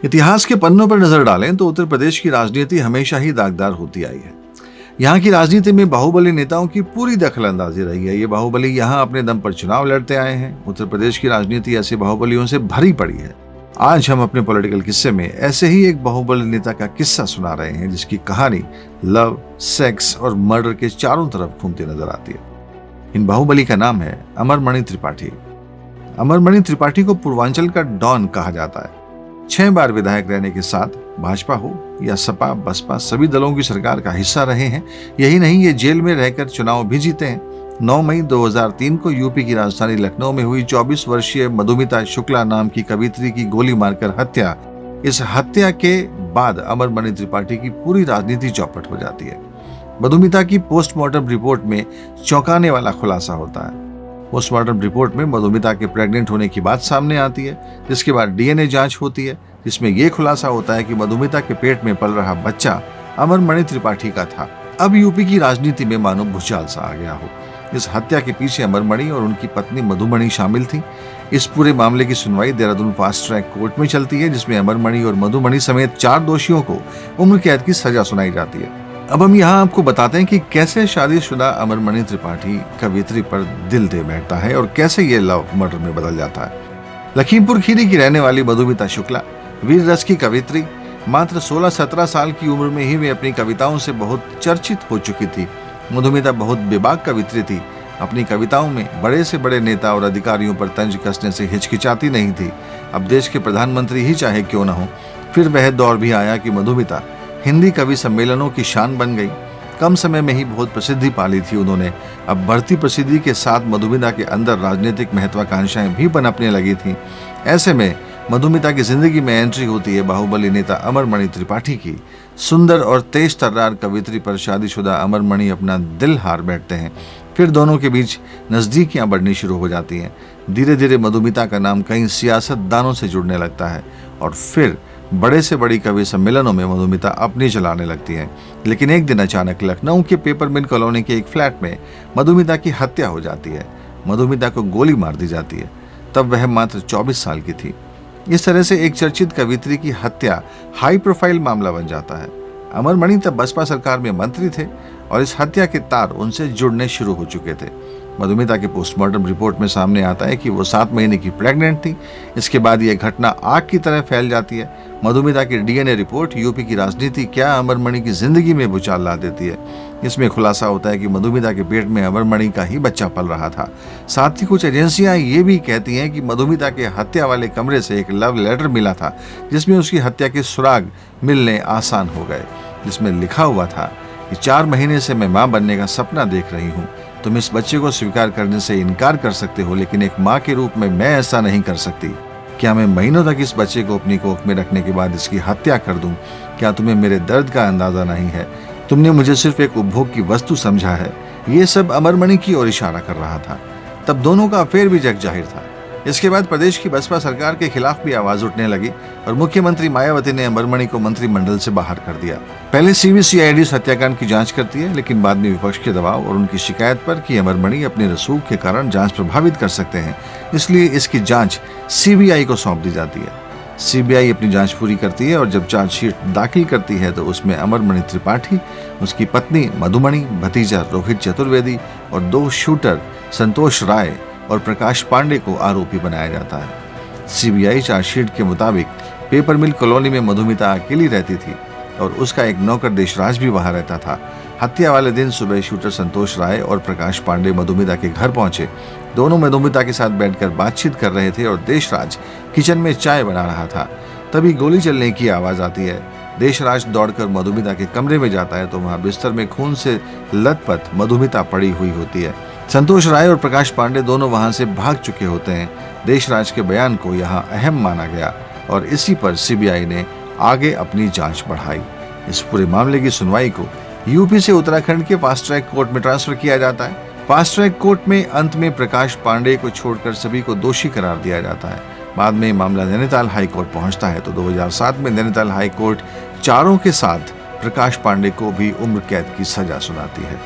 इतिहास के पन्नों पर नजर डालें तो उत्तर प्रदेश की राजनीति हमेशा ही दागदार होती आई है। यहाँ की राजनीति में बाहुबली नेताओं की पूरी दखलंदाजी रही है। ये बाहुबली यहाँ अपने दम पर चुनाव लड़ते आए हैं। उत्तर प्रदेश की राजनीति ऐसे बाहुबलियों से भरी पड़ी है। आज हम अपने पॉलिटिकल किस्से में ऐसे ही एक बाहुबली नेता का किस्सा सुना रहे हैं, जिसकी कहानी लव, सेक्स और मर्डर के चारों तरफ घूमती नजर आती है। इन बाहुबली का नाम है अमरमणि त्रिपाठी। अमरमणि त्रिपाठी को पूर्वांचल का डॉन कहा जाता है। 6 बार विधायक रहने के साथ भाजपा हो या सपा, बसपा सभी दलों की सरकार का हिस्सा रहे हैं। यही नहीं, ये जेल में रहकर चुनाव भी जीते हैं। 9 मई 2003 को यूपी की राजधानी लखनऊ में हुई 24 वर्षीय मधुमिता शुक्ला नाम की कवियत्री की गोली मारकर हत्या। इस हत्या के बाद अमरमणि त्रिपाठी की पूरी राजनीति चौपट हो जाती है। मधुमिता की पोस्टमार्टम रिपोर्ट में चौंकाने वाला खुलासा होता है। पोस्टमार्टम रिपोर्ट में मधुमिता के प्रेग्नेंट होने की बात सामने आती है, जिसके बाद डीएनए जांच होती है, जिसमें यह खुलासा होता है कि मधुमिता के पेट में पल रहा बच्चा अमरमणि त्रिपाठी का था। अब यूपी की राजनीति में मानो भूचाल सा आ गया हो। इस हत्या के पीछे अमरमणि और उनकी पत्नी मधुमणि शामिल थी। इस पूरे मामले की सुनवाई देहरादून फास्ट ट्रैक कोर्ट में चलती है, जिसमें अमरमणि और मधुमणि समेत 4 दोषियों को उम्र कैद की सजा सुनाई जाती है। अब हम यहाँ आपको बताते हैं कि कैसे शादीशुदा अमरमणि त्रिपाठी कवियत्री पर दिल दे बैठता है और कैसे ये लव मर्डर में बदल जाता है। लखीमपुर खीरी की रहने वाली मधुमिता शुक्ला वीर रस की कवियत्री, मात्र 16-17 साल की उम्र में ही वे अपनी कविताओं से बहुत चर्चित हो चुकी थी। मधुमिता बहुत बेबाक कवियत्री थी। अपनी कविताओं में बड़े से बड़े नेता और अधिकारियों पर तंज कसने से हिचकिचाती नहीं थी। अब देश के प्रधानमंत्री ही चाहे क्यों न हो। फिर वह दौर भी आया कि मधुमिता हिंदी कवि सम्मेलनों की शान बन गई। कम समय में ही बहुत प्रसिद्धि पा ली थी उन्होंने। अब बढ़ती प्रसिद्धि के साथ मधुमिता के अंदर राजनीतिक महत्वाकांक्षाएं भी पनपने लगी थी। ऐसे में मधुमिता की जिंदगी में एंट्री होती है बाहुबली नेता अमरमणि त्रिपाठी की। सुंदर और तेज तर्रार कवियत्री पर शादीशुदा अमरमणि अपना दिल हार बैठते हैं। फिर दोनों के बीच नजदीकियां बढ़नी शुरू हो जाती हैं। धीरे धीरे मधुमिता का नाम कई सियासतदानों से जुड़ने लगता है और फिर बड़े से बड़ी कवि सम्मेलनों में मधुमिता अपनी चलाने लगती है। लेकिन एक दिन अचानक लखनऊ के पेपर मिल कॉलोनी के एक फ्लैट में मधुमिता की हत्या हो जाती है। मधुमिता को गोली मार दी जाती है। तब वह मात्र 24 साल की थी। इस तरह से एक चर्चित कवियत्री की हत्या हाई प्रोफाइल मामला बन जाता है। अमरमणि तब बसपा सरकार में मंत्री थे और इस हत्या के तार उनसे जुड़ने शुरू हो चुके थे। मधुमिता के पोस्टमार्टम रिपोर्ट में सामने आता है कि वो 7 महीने की प्रेग्नेंट थी। इसके बाद यह घटना आग की तरह फैल जाती है। मधुमिता की डीएनए रिपोर्ट यूपी की राजनीति क्या अमरमणि की जिंदगी में भूचाल ला देती है। इसमें खुलासा होता है कि मधुमिता के पेट में अमरमणि का ही बच्चा पल रहा था। साथ ही कुछ एजेंसियां ये भी कहती हैं कि मधुमिता के हत्या वाले कमरे से एक लव लेटर मिला था, जिसमें उसकी हत्या के सुराग मिलने आसान हो गए, जिसमें लिखा हुआ था कि 4 महीने से मैं मां बनने का सपना देख रही हूँ। तुम इस बच्चे को स्वीकार करने से इनकार कर सकते हो, लेकिन एक माँ के रूप में मैं ऐसा नहीं कर सकती। क्या मैं महीनों तक इस बच्चे को अपनी कोख में रखने के बाद इसकी हत्या कर दूं? क्या तुम्हें मेरे दर्द का अंदाजा नहीं है? तुमने मुझे सिर्फ एक उपभोग की वस्तु समझा है। ये सब अमरमणि की ओर इशारा कर रहा था। तब दोनों का अफेयर भी जग जाहिर था। इसके बाद प्रदेश की बसपा सरकार के खिलाफ भी आवाज उठने लगी और मुख्यमंत्री मायावती ने अमरमणि को मंत्रिमंडल से बाहर कर दिया। पहले सीबीसीआईडी हत्याकांड की जांच करती है, लेकिन बाद में विपक्ष के दबाव और उनकी शिकायत पर कि अमरमणि अपने रसूख के कारण जांच प्रभावित कर सकते हैं, इसलिए इसकी जांच सीबीआई को सौंप दी जाती है। सीबीआई अपनी जांच पूरी करती है और जब चार्जशीट दाखिल करती है तो उसमें अमरमणि त्रिपाठी, उसकी पत्नी मधुमणि, भतीजा रोहित चतुर्वेदी और 2 शूटर संतोष राय और प्रकाश पांडे को आरोपी बनाया जाता है। सीबीआई चार्जशीट के मुताबिक पेपर मिल कॉलोनी में मधुमिता अकेली रहती थी और उसका एक नौकर देशराज भी वहां रहता था। हत्या वाले दिन सुबह शूटर संतोष राय और प्रकाश पांडे मधुमिता के घर पहुंचे। दोनों मधुमिता के साथ बैठकर बातचीत कर रहे थे और देशराज किचन में चाय बना रहा था। तभी गोली चलने की आवाज आती है। देशराज दौड़कर मधुमिता के कमरे में जाता है तो वहां बिस्तर में खून से लथपथ मधुमिता पड़ी हुई होती है। संतोष राय और प्रकाश पांडे दोनों वहां से भाग चुके होते हैं। देशराज के बयान को यहां अहम माना गया और इसी पर सीबीआई ने आगे अपनी जांच बढ़ाई। इस पूरे मामले की सुनवाई को यूपी से उत्तराखंड के फास्ट ट्रैक कोर्ट में ट्रांसफर किया जाता है। फास्ट ट्रैक कोर्ट में अंत में प्रकाश पांडे को छोड़कर सभी को दोषी करार दिया जाता है। बाद में मामला नैनीताल हाई कोर्ट पहुंचता है तो 2007 में नैनीताल हाई कोर्ट चारों के साथ प्रकाश पांडे को भी उम्र कैद की सजा सुनाती है।